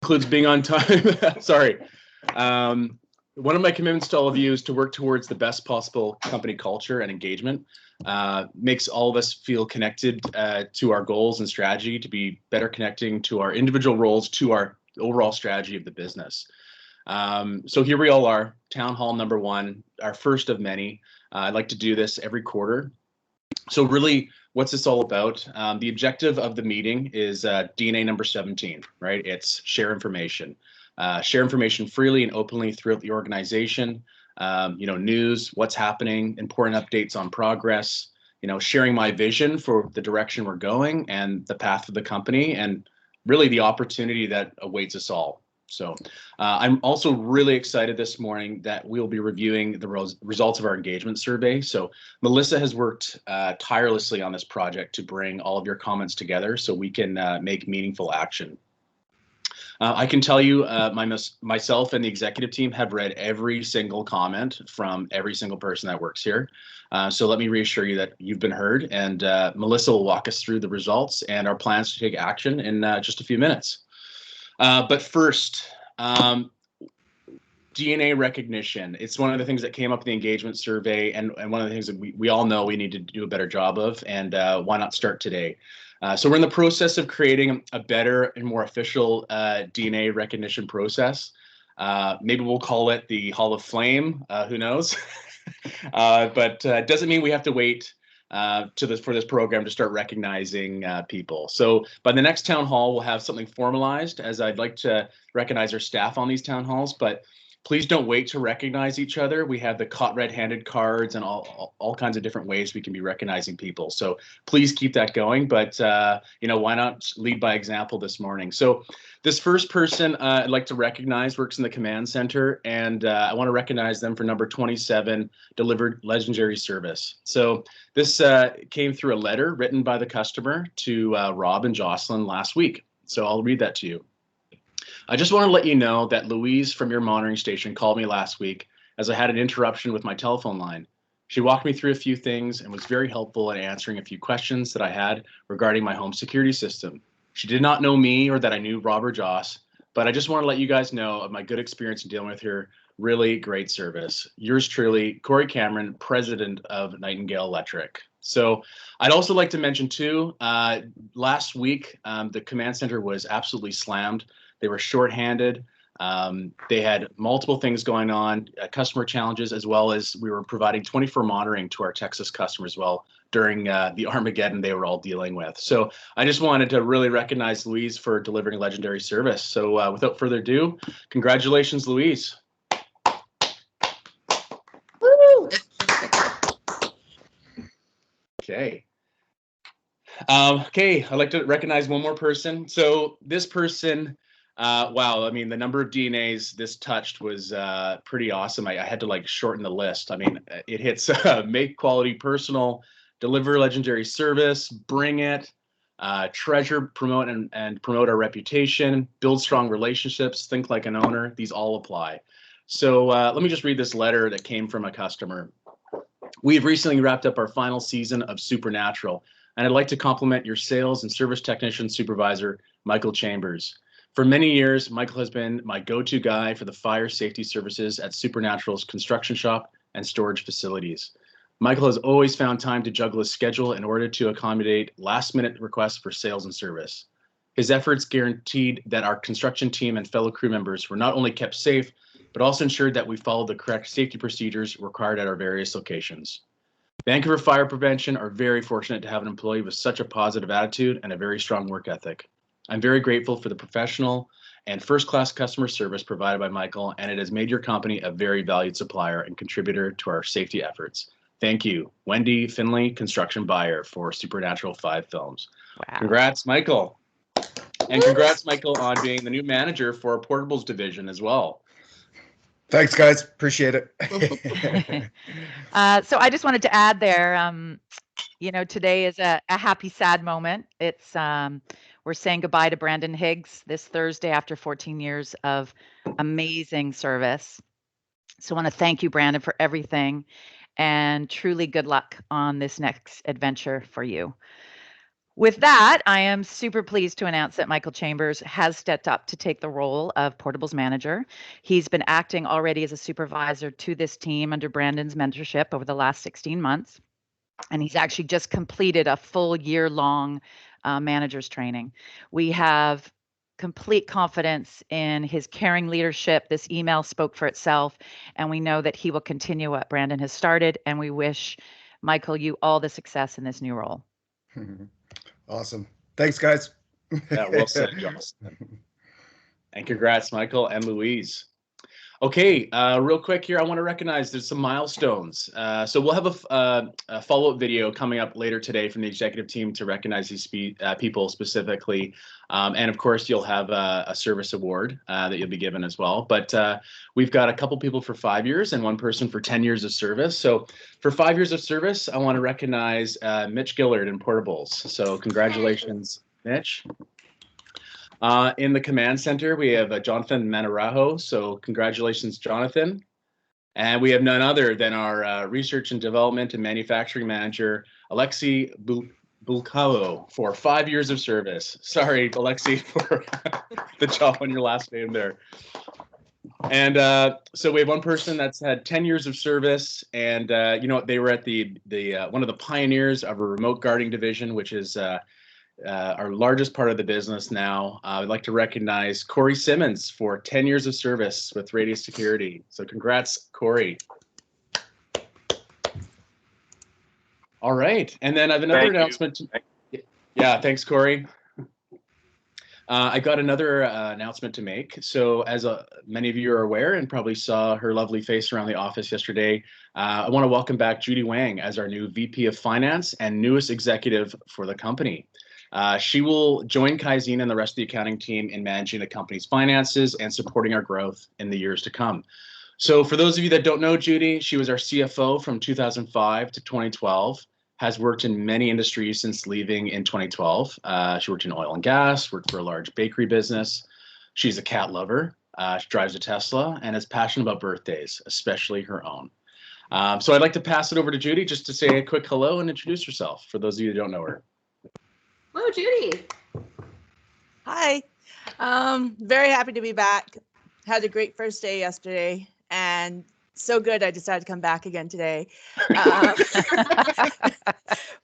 includes being on time. Sorry. One of my commitments to all of you is to work towards the best possible company culture and engagement. Makes all of us feel connected to our goals and strategy, to be better connecting to our individual roles, to our overall strategy of the business. So here we all are, Town Hall number 1, our first of many. I'd like to do this every quarter. So really, what's this all about? The objective of the meeting is DNA number 17, right? It's share information. Share information freely and openly throughout the organization. News, what's happening, important updates on progress, sharing my vision for the direction we're going and the path of the company, and really the opportunity that awaits us all. So I'm also really excited this morning that we'll be reviewing the results of our engagement survey. So Melissa has worked tirelessly on this project to bring all of your comments together so we can make meaningful action. I can tell you myself and the executive team have read every single comment from every single person that works here. So let me reassure you that you've been heard, and Melissa will walk us through the results and our plans to take action in just a few minutes. But first, DNA recognition. It's one of the things that came up in the engagement survey, and one of the things that we all know we need to do a better job of, and why not start today? So we're in the process of creating a better and more official DNA recognition process. Maybe we'll call it the Hall of Flame, who knows? But it doesn't mean we have to wait for this program to start recognizing people. So by the next town hall, we'll have something formalized, as I'd like to recognize our staff on these town halls, but please don't wait to recognize each other. We have the caught red-handed cards and all kinds of different ways we can be recognizing people. So please keep that going, but why not lead by example this morning? So this first person I'd like to recognize works in the command center, and I want to recognize them for number 27, delivered legendary service. So this came through a letter written by the customer to Rob and Jocelyn last week. So I'll read that to you. I just want to let you know that Louise from your monitoring station called me last week as I had an interruption with my telephone line. She walked me through a few things and was very helpful in answering a few questions that I had regarding my home security system. She did not know me or that I knew Rob or Joss, but I just want to let you guys know of my good experience in dealing with her. Really great service. Yours truly, Corey Cameron, president of Nightingale Electric. So I'd also like to mention too, last week, the command center was absolutely slammed. They were shorthanded. They had multiple things going on, customer challenges, as well as we were providing 24 monitoring to our Texas customers during the Armageddon they were all dealing with. So I just wanted to really recognize Louise for delivering legendary service. So without further ado, congratulations, Louise. Woo! Okay. Okay, I'd like to recognize one more person. So this person, wow, I mean, the number of DNAs this touched was pretty awesome. I had to shorten the list. I mean, it hits make quality personal, deliver legendary service, bring it, treasure, promote, and promote our reputation, build strong relationships, think like an owner. These all apply. So let me just read this letter that came from a customer. We've recently wrapped up our final season of Supernatural, and I'd like to compliment your sales and service technician supervisor, Michael Chambers. For many years, Michael has been my go-to guy for the fire safety services at Supernatural's construction shop and storage facilities. Michael has always found time to juggle his schedule in order to accommodate last-minute requests for sales and service. His efforts guaranteed that our construction team and fellow crew members were not only kept safe, but also ensured that we followed the correct safety procedures required at our various locations. Vancouver Fire Prevention are very fortunate to have an employee with such a positive attitude and a very strong work ethic. I'm very grateful for the professional and first-class customer service provided by Michael, and it has made your company a very valued supplier and contributor to our safety efforts. Thank you, Wendy Finley, construction buyer for Supernatural 5 Films. Wow. Congrats, Michael. And congrats, Michael, on being the new manager for our portables division as well. Thanks, guys. Appreciate it. So I just wanted to add there, today is a happy, sad moment. It's we're saying goodbye to Brandon Higgs this Thursday after 14 years of amazing service. So I want to thank you, Brandon, for everything, and truly good luck on this next adventure for you. With that, I am super pleased to announce that Michael Chambers has stepped up to take the role of Portables manager. He's been acting already as a supervisor to this team under Brandon's mentorship over the last 16 months. And he's actually just completed a full year-long manager's training. We have complete confidence in his caring leadership. This email spoke for itself, and we know that he will continue what Brandon has started. And we wish Michael you all the success in this new role. Awesome. Thanks, guys. Yeah, well said, Jocelyn. And congrats, Michael and Louise. Okay, real quick here, I want to recognize there's some milestones. So we'll have a follow-up video coming up later today from the executive team to recognize these people specifically. And of course, you'll have a service award that you'll be given as well. But we've got a couple people for 5 years and one person for 10 years of service. So for 5 years of service, I want to recognize Mitch Gillard in Portables. So congratulations, Mitch. In the command center, we have Jonathan Manarajo. So congratulations, Jonathan. And we have none other than our research and development and manufacturing manager, Alexi Bulcao, for 5 years of service. Sorry, Alexi, for the job on your last name there. And so we have one person that's had 10 years of service, and you know what, they were at the one of the pioneers of a remote guarding division, which is our largest part of the business now. I'd like to recognize Corey Simmons for 10 years of service with Radius Security. So congrats, Corey. All right, and then I have another announcement. Yeah, thanks, Corey. I got another announcement to make. So as many of you are aware and probably saw her lovely face around the office yesterday, I want to welcome back Judy Wang as our new VP of Finance and newest executive for the company. She will join Kaizin and the rest of the accounting team in managing the company's finances and supporting our growth in the years to come. So for those of you that don't know Judy, she was our CFO from 2005 to 2012, has worked in many industries since leaving in 2012. She worked in oil and gas, worked for a large bakery business. She's a cat lover, she drives a Tesla, and is passionate about birthdays, especially her own. So I'd like to pass it over to Judy just to say a quick hello and introduce herself for those of you who don't know her. Hello, Judy. Hi. Very happy to be back. Had a great first day yesterday, and so good I decided to come back again today.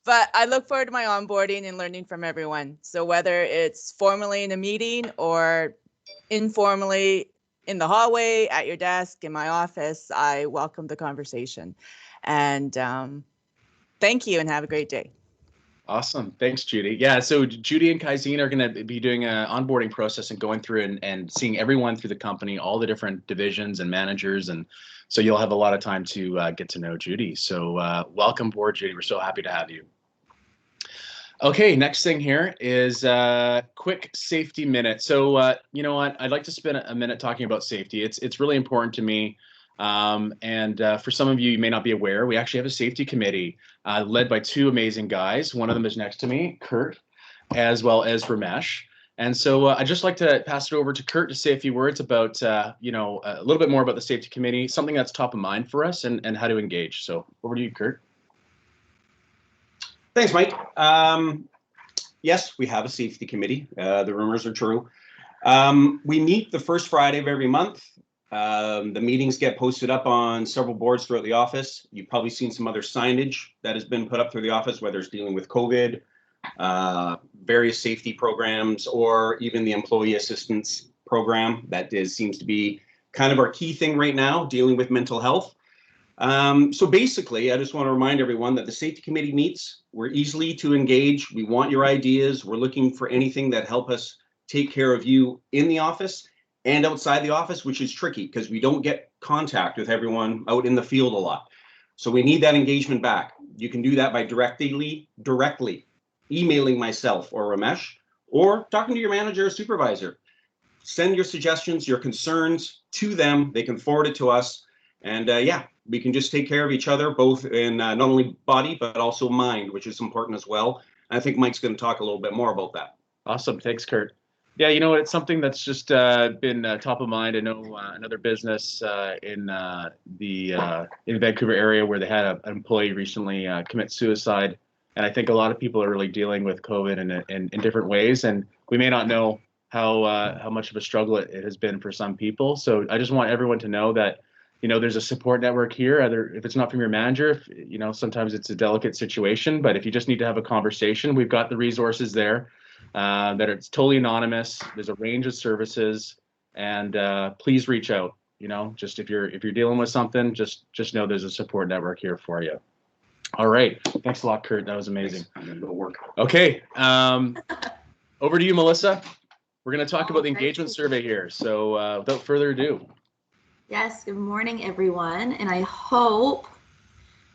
But I look forward to my onboarding and learning from everyone. So whether it's formally in a meeting or informally in the hallway, at your desk, in my office, I welcome the conversation. And thank you and have a great day. Awesome. Thanks, Judy. Yeah, so Judy and Kaizin are going to be doing an onboarding process and going through and seeing everyone through the company, all the different divisions and managers. And so you'll have a lot of time to get to know Judy. So welcome aboard, Judy. We're so happy to have you. Okay, next thing here is quick safety minute. So you know what? I'd like to spend a minute talking about safety. It's really important to me. For some of you, you may not be aware, we actually have a safety committee led by two amazing guys. One of them is next to me, Kurt, as well as Ramesh. And so I'd just like to pass it over to Kurt to say a few words about, you know, a little bit more about the safety committee, something that's top of mind for us and how to engage. So over to you, Kurt. Thanks, Mike. Yes, we have a safety committee. The rumors are true. We meet the first Friday of every month. The meetings get posted up on several boards throughout the office. You've probably seen some other signage that has been put up through the office, whether it's dealing with COVID, various safety programs, or even the employee assistance program. That seems to be kind of our key thing right now, dealing with mental health. So basically, I just want to remind everyone that the safety committee meets. We're easily to engage. We want your ideas. We're looking for anything that help us take care of you in the office and outside the office, which is tricky because we don't get contact with everyone out in the field a lot. So we need that engagement back. You can do that by directly emailing myself or Ramesh, or talking to your manager or supervisor. Send your suggestions, your concerns to them. They can forward it to us. And yeah, we can just take care of each other, both in not only body, but also mind, which is important as well. And I think Mike's going to talk a little bit more about that. Awesome. Thanks, Kurt. Yeah, you know, it's something that's just been top of mind. I know another business in the Vancouver area where they had an employee recently commit suicide. And I think a lot of people are really dealing with COVID in different ways, and we may not know how much of a struggle it has been for some people. So I just want everyone to know that, you know, there's a support network here. Either if it's not from your manager, if, you know, sometimes it's a delicate situation, but if you just need to have a conversation, we've got the resources there. That it's totally anonymous. There's a range of services, and please reach out. You know, just if you're dealing with something, just know there's a support network here for you. All right, thanks a lot, Kurt. That was amazing. I'm gonna go work. Okay, over to you, Melissa. We're going to talk about the Alright. engagement survey here. So without further ado. Yes, good morning, everyone. And I hope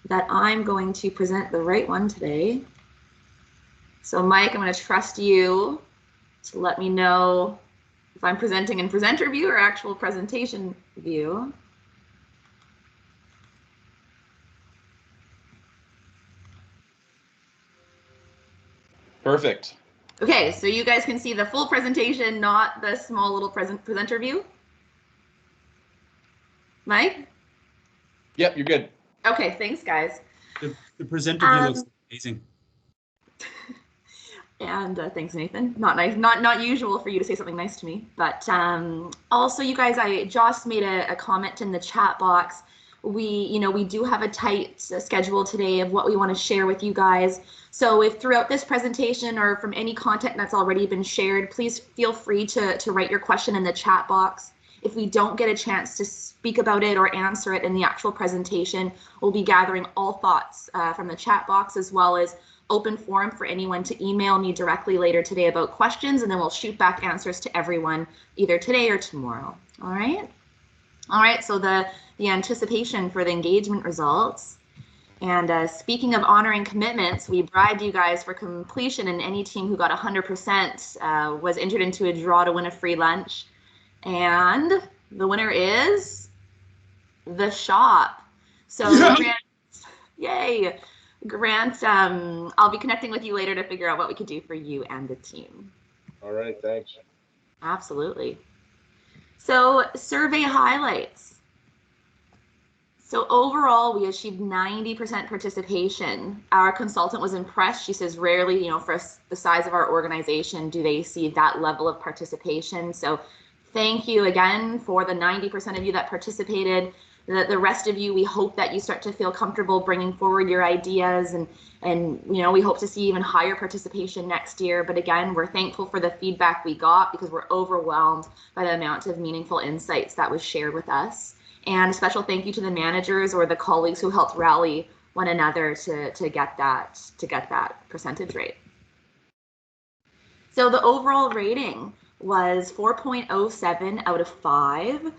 that I'm going to present the right one today. So Mike, I'm going to trust you to let me know if I'm presenting in presenter view or actual presentation view. Perfect. Okay, so you guys can see the full presentation, not the small little presenter view. Mike? Yep, you're good. Okay, thanks, guys. The presenter view looks amazing. And thanks, Nathan. Not nice, not usual for you to say something nice to me. But also, you guys, Joss made a comment in the chat box. We do have a tight schedule today of what we want to share with you guys. So if throughout this presentation or from any content that's already been shared, please feel free to write your question in the chat box. If we don't get a chance to speak about it or answer it in the actual presentation, we'll be gathering all thoughts from the chat box, as well as open forum for anyone to email me directly later today about questions, and then we'll shoot back answers to everyone either today or tomorrow. All right, so the anticipation for the engagement results. And speaking of honoring commitments, we bribed you guys for completion, and any team who got 100% was entered into a draw to win a free lunch. And the winner is the shop. So Grant, yay. Grant, I'll be connecting with you later to figure out what we could do for you and the team. All right, thanks. Absolutely. So survey highlights. So overall, we achieved 90% participation. Our consultant was impressed. She says rarely, for the size of our organization, do they see that level of participation. So thank you again for the 90% of you that participated. The rest of you, we hope that you start to feel comfortable bringing forward your ideas, and we hope to see even higher participation next year. But again, we're thankful for the feedback we got, because we're overwhelmed by the amount of meaningful insights that was shared with us. And a special thank you to the managers or the colleagues who helped rally one another to get that percentage rate. So the overall rating was 4.07 out of 5.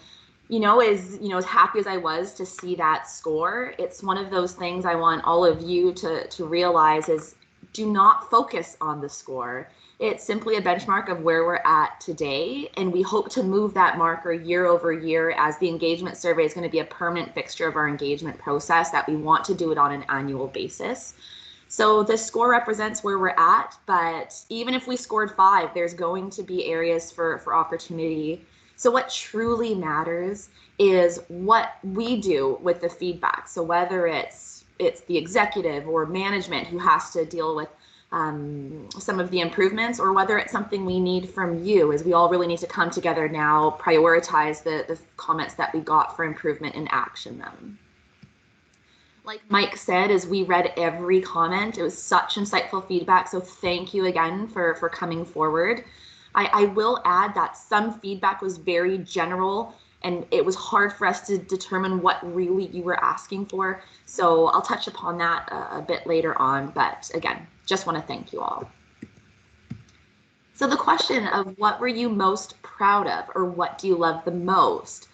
As happy as I was to see that score, it's one of those things I want all of you to realize is, do not focus on the score. It's simply a benchmark of where we're at today, and we hope to move that marker year over year, as the engagement survey is going to be a permanent fixture of our engagement process, that we want to do it on an annual basis. So the score represents where we're at, but even if we scored 5, there's going to be areas for opportunity. So what truly matters is what we do with the feedback. So whether it's the executive or management who has to deal with some of the improvements, or whether it's something we need from you, as we all really need to come together now, prioritize the comments that we got for improvement and action them. Like Mike said, as we read every comment, it was such insightful feedback. So thank you again for coming forward. I will add that some feedback was very general, and it was hard for us to determine what really you were asking for. So I'll touch upon that a bit later on, but again, just want to thank you all. So the question of what were you most proud of, or what do you love the most?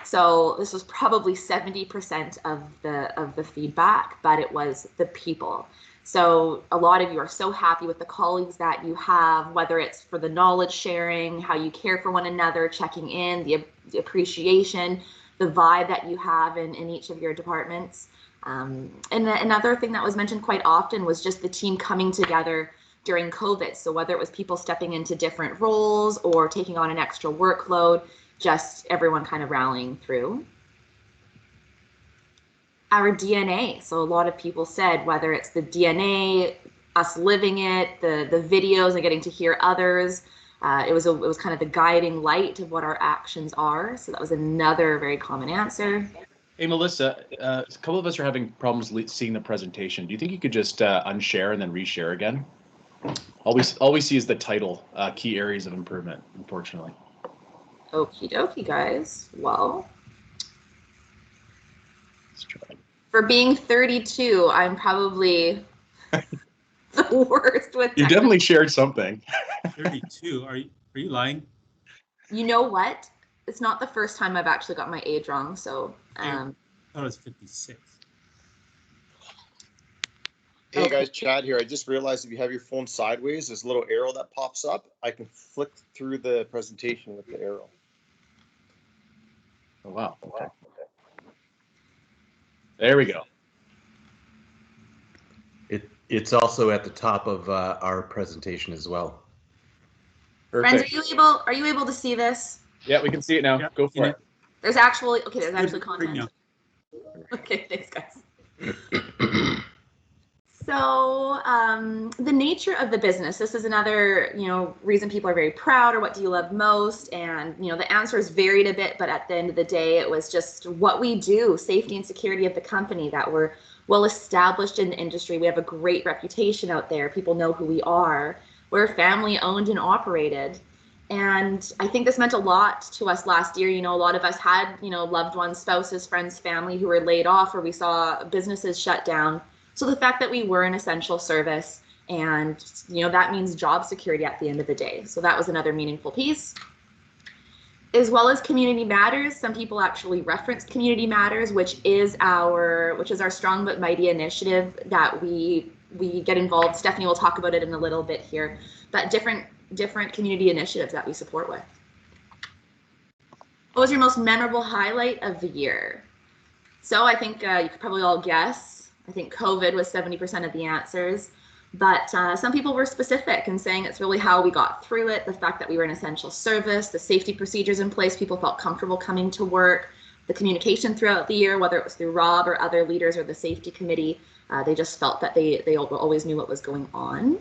So this was probably 70% of the feedback, but it was the people. So a lot of you are so happy with the colleagues that you have, whether it's for the knowledge sharing, how you care for one another, checking in, the appreciation, the vibe that you have in each of your departments. And another thing that was mentioned quite often was just the team coming together during COVID. So whether it was people stepping into different roles or taking on an extra workload, just everyone kind of rallying through. Our DNA. So a lot of people said whether it's the DNA us living it, the videos and getting to hear others. It was kind of the guiding light of what our actions are. So that was another very common answer. Hey, Melissa, a couple of us are having problems seeing the presentation. Do you think you could just unshare and then reshare again? All we see is the title, key areas of improvement, unfortunately. Okie dokie, guys. Well, Let's try. for being 32, I'm probably the worst with You definitely shared something. 32. Are you lying? You know what? It's not the first time I've actually got my age wrong. So, I thought it was 56. Hey Okay. guys, Chad here. I just realized if you have your phone sideways, there's a little arrow that pops up. I can flick through the presentation with the arrow. Oh, wow. Okay. There we go. It's also at the top of our presentation as well. Friends, Perfect. are you able to see this? Yeah, we can see it now. Yeah, Go for it. There's actually Good content. premium. Okay, thanks, guys. So the nature of the business, this is another, reason people are very proud, or what do you love most? And, the answers varied a bit, but at the end of the day, it was just what we do, safety and security of the company, that we're well established in the industry. We have a great reputation out there. People know who we are. We're family owned and operated. And I think this meant a lot to us last year. A lot of us had, loved ones, spouses, friends, family who were laid off, or we saw businesses shut down. So the fact that we were an essential service, and that means job security at the end of the day. So that was another meaningful piece. As well as community matters. Some people actually reference community matters, which is our strong but mighty initiative that we get involved. Stephanie will talk about it in a little bit here, but different community initiatives that we support with. What was your most memorable highlight of the year? So I think you could probably all guess. I think COVID was 70% of the answers, but some people were specific in saying it's really how we got through it, the fact that we were an essential service, the safety procedures in place, people felt comfortable coming to work, the communication throughout the year, whether it was through Rob or other leaders or the safety committee, they just felt that they always knew what was going on.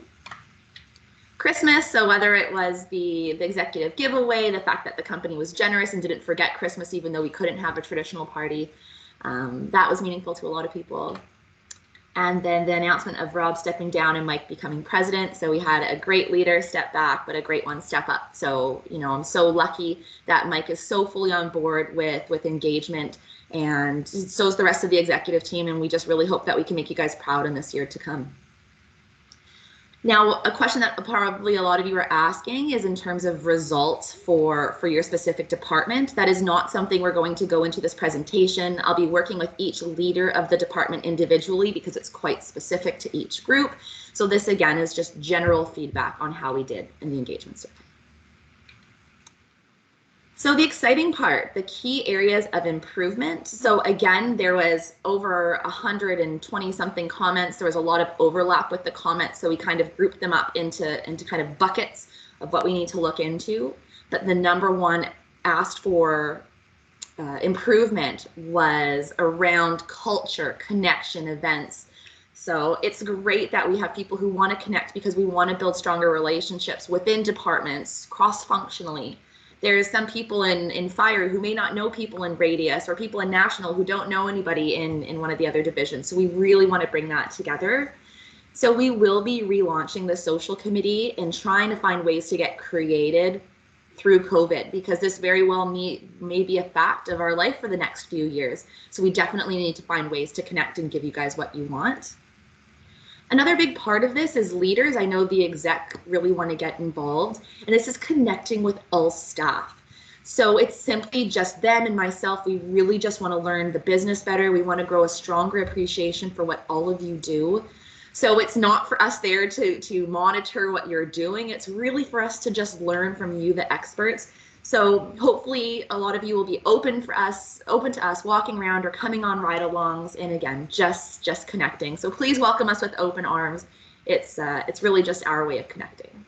Christmas, so whether it was the executive giveaway, the fact that the company was generous and didn't forget Christmas even though we couldn't have a traditional party, that was meaningful to a lot of people. And then the announcement of Rob stepping down and Mike becoming president. So we had a great leader step back, but a great one step up. So, I'm so lucky that Mike is so fully on board with engagement, and so is the rest of the executive team. And we just really hope that we can make you guys proud in this year to come. Now, a question that probably a lot of you are asking is in terms of results for your specific department. That is not something we're going to go into this presentation. I'll be working with each leader of the department individually because it's quite specific to each group. So this, again, is just general feedback on how we did in the engagement survey. So the exciting part, the key areas of improvement. So again, there was over 120 something comments. There was a lot of overlap with the comments. So we kind of grouped them up into kind of buckets of what we need to look into. But the number one asked for improvement was around culture, connection, events. So it's great that we have people who want to connect because we want to build stronger relationships within departments, cross-functionally. There's some people in fire who may not know people in radius, or people in national who don't know anybody in one of the other divisions. So we really want to bring that together. So we will be relaunching the social committee and trying to find ways to get created through COVID, because this very well may be a fact of our life for the next few years. So we definitely need to find ways to connect and give you guys what you want. Another big part of this is leaders. I know the exec really want to get involved, and this is connecting with all staff. So it's simply just them and myself. We really just want to learn the business better. We want to grow a stronger appreciation for what all of you do. So it's not for us there to monitor what you're doing. It's really for us to just learn from you, the experts. So hopefully a lot of you will be open to us walking around or coming on ride-alongs, and again, just connecting. So please welcome us with open arms. It's really just our way of connecting.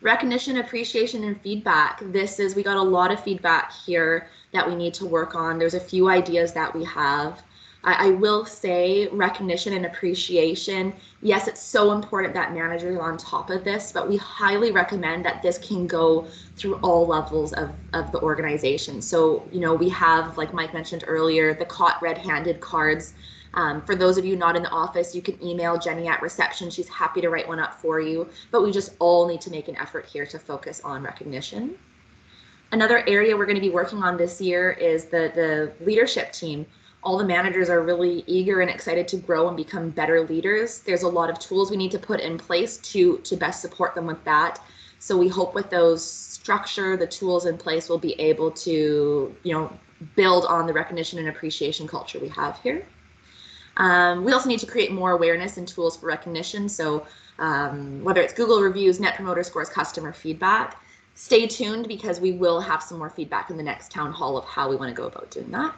Recognition, appreciation, and feedback. We got a lot of feedback here that we need to work on. There's a few ideas that we have. I will say recognition and appreciation. Yes, it's so important that managers are on top of this, but we highly recommend that this can go through all levels of the organization. So, you know, we have, like Mike mentioned earlier, the caught red-handed cards. For those of you not in the office, you can email Jenny at reception. She's happy to write one up for you, but we just all need to make an effort here to focus on recognition. Another area we're going to be working on this year is the leadership team. All the managers are really eager and excited to grow and become better leaders. There's a lot of tools we need to put in place to best support them with that. So we hope with those structure, the tools in place, we'll be able to, you know, build on the recognition and appreciation culture we have here. We also need to create more awareness and tools for recognition. So whether it's Google reviews, Net Promoter Scores, customer feedback, stay tuned because we will have some more feedback in the next town hall of how we want to go about doing that.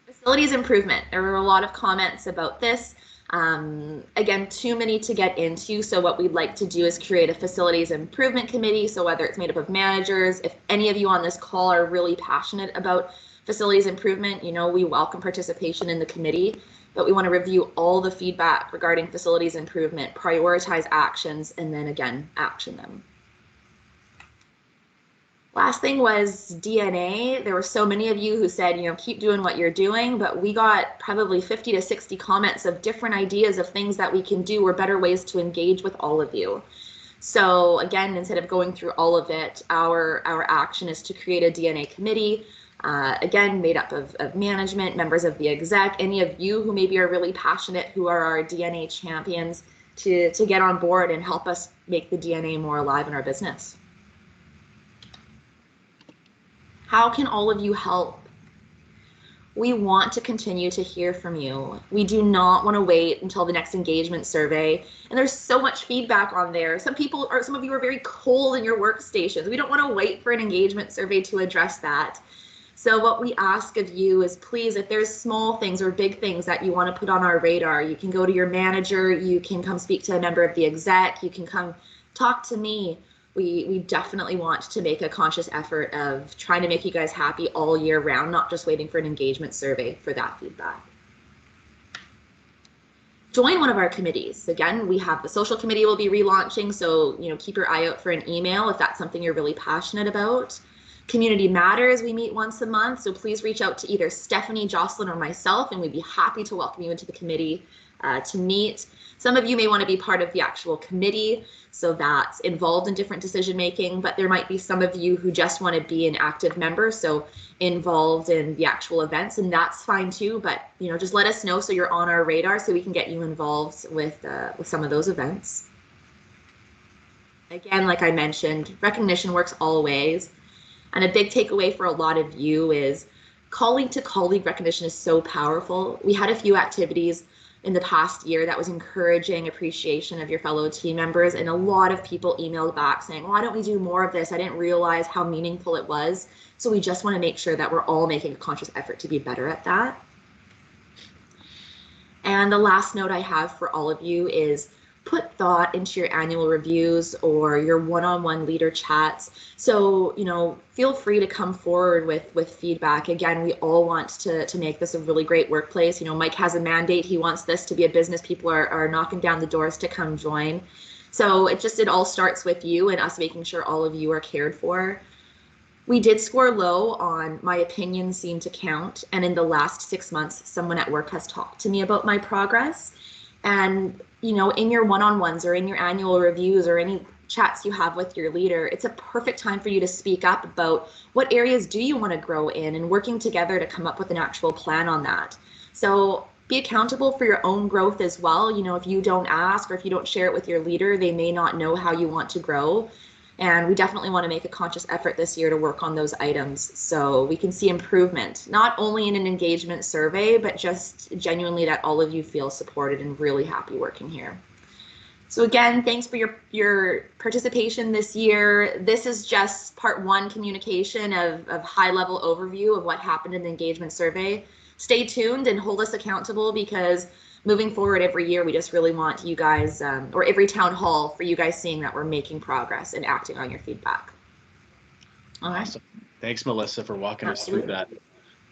Facilities improvement. There were a lot of comments about this. Again, too many to get into. So what we'd like to do is create a facilities improvement committee. So whether it's made up of managers, if any of you on this call are really passionate about facilities improvement, you know, we welcome participation in the committee, but we want to review all the feedback regarding facilities improvement, prioritize actions, and then again, action them. Last thing was DNA. There were so many of you who said, you know, keep doing what you're doing, but we got probably 50 to 60 comments of different ideas of things that we can do or better ways to engage with all of you. So again, instead of going through all of it, our action is to create a DNA committee, again, made up of management, members of the exec, any of you who maybe are really passionate, who are our DNA champions, to get on board and help us make the DNA more alive in our business. How can all of you help? We want to continue to hear from you. We do not want to wait until the next engagement survey. And there's so much feedback on there. Some of you are very cold in your workstations. We don't want to wait for an engagement survey to address that. So what we ask of you is, please, if there's small things or big things that you want to put on our radar, you can go to your manager, you can come speak to a member of the exec, you can come talk to me. We definitely want to make a conscious effort of trying to make you guys happy all year round, not just waiting for an engagement survey for that feedback. Join one of our committees. Again, we have the social committee we'll be relaunching, so you know, keep your eye out for an email if that's something you're really passionate about. Community Matters, we meet once a month, so please reach out to either Stephanie, Jocelyn, or myself, and we'd be happy to welcome you into the committee to meet. Some of you may want to be part of the actual committee, so that's involved in different decision making, but there might be some of you who just want to be an active member, so involved in the actual events, and that's fine too. But you know, just let us know so you're on our radar so we can get you involved with some of those events. Again, like I mentioned, recognition works all ways, and a big takeaway for a lot of you is colleague to colleague recognition is so powerful. We had a few activities in the past year that was encouraging appreciation of your fellow team members, and a lot of people emailed back saying, why don't we do more of this? I didn't realize how meaningful it was. So we just want to make sure that we're all making a conscious effort to be better at that. And the last note I have for all of you is put thought into your annual reviews or your one-on-one leader chats. So, you know, feel free to come forward with feedback. Again, we all want to make this a really great workplace. You know, Mike has a mandate. He wants this to be a business people are knocking down the doors to come join. So it all starts with you and us making sure all of you are cared for. We did score low on my opinions seem to count. And in the last 6 months, someone at work has talked to me about my progress. And, you know, in your one-on-ones or in your annual reviews or any chats you have with your leader, it's a perfect time for you to speak up about what areas do you want to grow in and working together to come up with an actual plan on that. So be accountable for your own growth as well. You know, if you don't ask or if you don't share it with your leader, they may not know how you want to grow. And we definitely want to make a conscious effort this year to work on those items so we can see improvement, not only in an engagement survey, but just genuinely that all of you feel supported and really happy working here. So again, thanks for your participation this year. This is just part one communication of high-level overview of what happened in the engagement survey. Stay tuned and hold us accountable, because moving forward every year, we just really want you guys, or every town hall, for you guys seeing that we're making progress and acting on your feedback. All right. Awesome. Thanks, Melissa, for walking us through that.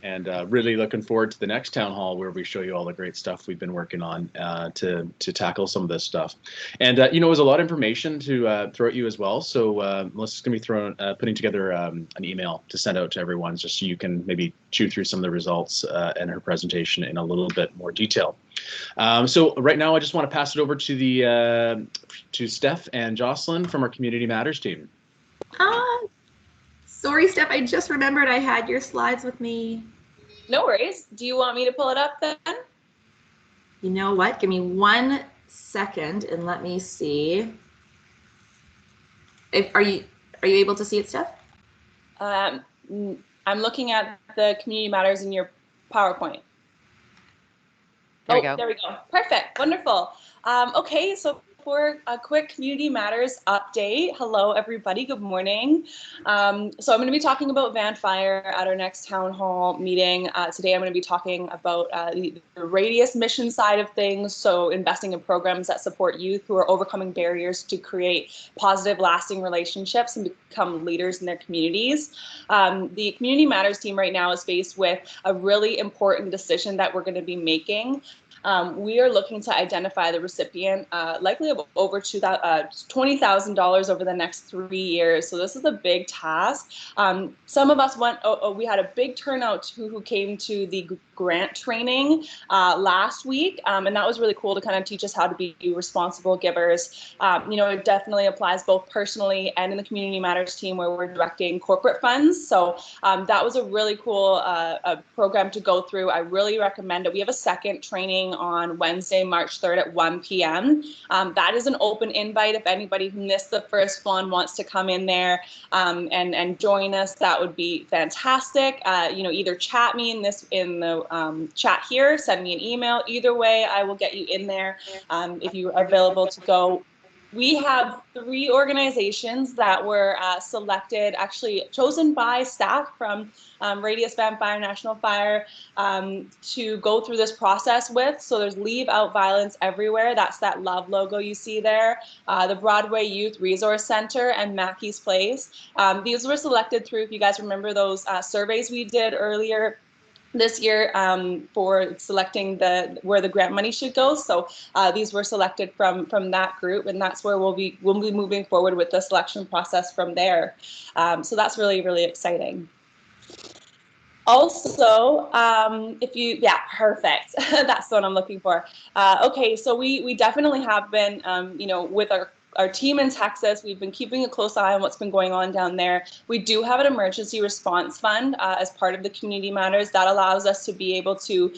And really looking forward to the next town hall where we show you all the great stuff we've been working on to tackle some of this stuff. And you know, it was a lot of information to throw at you as well. So Melissa's going to be putting together an email to send out to everyone, just so you can maybe chew through some of the results and her presentation in a little bit more detail. So right now, I just want to pass it over to Steph and Jocelyn from our Community Matters team. Sorry, Steph, I just remembered I had your slides with me. No worries. Do you want me to pull it up then? You know what? Give me 1 second and let me see. Are you able to see it, Steph? I'm looking at the Community Matters in your PowerPoint. There we go. There we go. Perfect. Wonderful. Okay, so for a quick Community Matters update. Hello, everybody. Good morning. So I'm going to be talking about Van Fire at our next town hall meeting. Today, I'm going to be talking about the Radius mission side of things. So investing in programs that support youth who are overcoming barriers to create positive, lasting relationships and become leaders in their communities. The Community Matters team right now is faced with a really important decision that we're going to be making. We are looking to identify the recipient, likely of over $20,000 over the next 3 years. So this is a big task. Some of us we had a big turnout who came to the grant training last week, and that was really cool to kind of teach us how to be responsible givers. You know, it definitely applies both personally and in the Community Matters team where we're directing corporate funds. So that was a really cool program to go through. I really recommend it. We have a second training on Wednesday, March 3rd at 1 p.m. That is an open invite. If anybody who missed the first one wants to come in there and join us, that would be fantastic. You know, either chat me in the chat here, send me an email. Either way, I will get you in there if you are available to go. We have 3 organizations that were selected, actually chosen by staff from Radius Van Fire National Fire to go through this process with. So there's Leave Out Violence Everywhere. That's that love logo you see there. The Broadway Youth Resource Center and Mackey's Place. These were selected through, if you guys remember those surveys we did earlier this year for selecting where the grant money should go. So these were selected from that group, and that's where we'll be moving forward with the selection process from there. So that's really, really exciting. Also, perfect. That's what I'm looking for. Okay, so we definitely have been, you know, with our team in Texas, we've been keeping a close eye on what's been going on down there. We do have an emergency response fund as part of the Community Matters that allows us to be able to,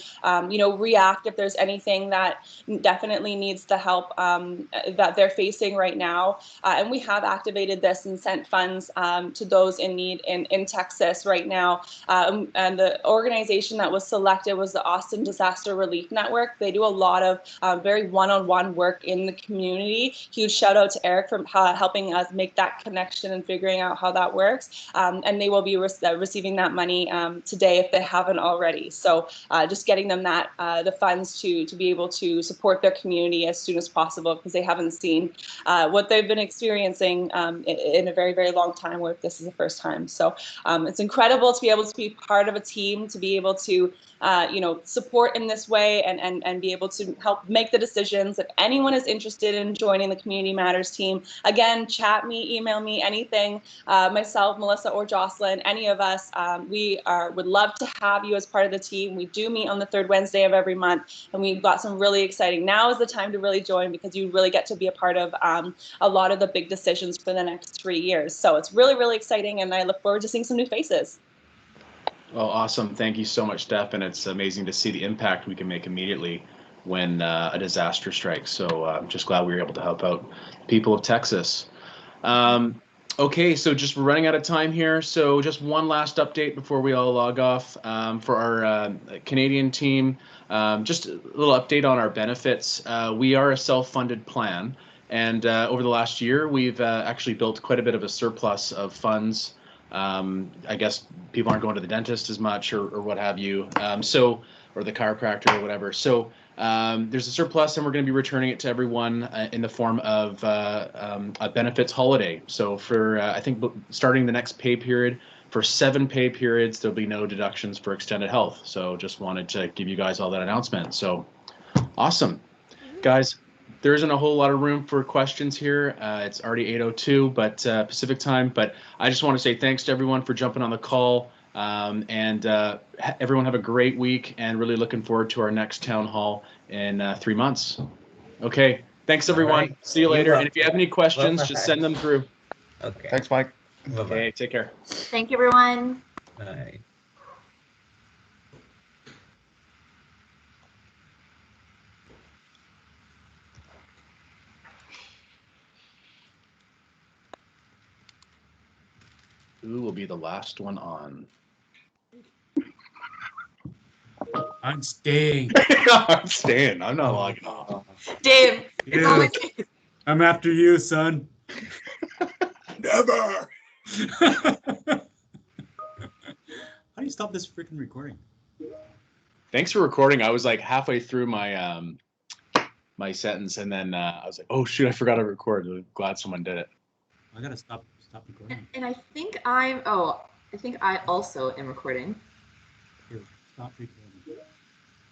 you know, react if there's anything that definitely needs the help that they're facing right now. And we have activated this and sent funds to those in need in Texas right now. And the organization that was selected was the Austin Disaster Relief Network. They do a lot of very one-on-one work in the community. Huge shout out to Eric for helping us make that connection and figuring out how that works. And they will be receiving that money today if they haven't already. So just getting them the funds to be able to support their community as soon as possible, because they haven't seen what they've been experiencing in a very, very long time, where this is the first time. So it's incredible to be able to be part of a team, to be able to you know, support in this way and be able to help make the decisions. If anyone is interested in joining the Community Matters team, again, chat me, email me, anything. Myself, Melissa, or Jocelyn, any of us, would love to have you as part of the team. We do meet on the 3rd Wednesday of every month, and we've got some really exciting. Now is the time to really join, because you really get to be a part of a lot of the big decisions for the next 3 years. So it's really, really exciting, and I look forward to seeing some new faces. Well, awesome. Thank you so much, Steph. And it's amazing to see the impact we can make immediately when a disaster strikes. So I'm just glad we were able to help out people of Texas. Okay, so just we're running out of time here. So just one last update before we all log off for our Canadian team. Just a little update on our benefits. We are a self-funded plan. And over the last year, we've actually built quite a bit of a surplus of funds. I guess people aren't going to the dentist as much or what have you, or the chiropractor or whatever. So there's a surplus, and we're going to be returning it to everyone in the form of a benefits holiday. So for I think starting the next pay period, for 7 pay periods, there'll be no deductions for extended health. So just wanted to give you guys all that announcement. So awesome. Guys, there isn't a whole lot of room for questions here. It's already 8:02, but Pacific time. But I just want to say thanks to everyone for jumping on the call. Everyone have a great week, and really looking forward to our next town hall in 3 months. Okay. Thanks, everyone. All right. See you later. And if you have any questions, Bye-bye. just send them through. Okay. Thanks, Mike. Bye-bye. Okay. Take care. Thank you, everyone. Bye. Who will be the last one on? I'm staying. I'm staying. I'm not logging off. Dave, it's Yeah. always I'm after you, son. Never. How do you stop this freaking recording? Thanks for recording. I was like halfway through my my sentence, and then I was like, "Oh shoot, I forgot to record." I'm glad someone did it. I gotta stop recording. and I think I also am recording. Here, stop recording.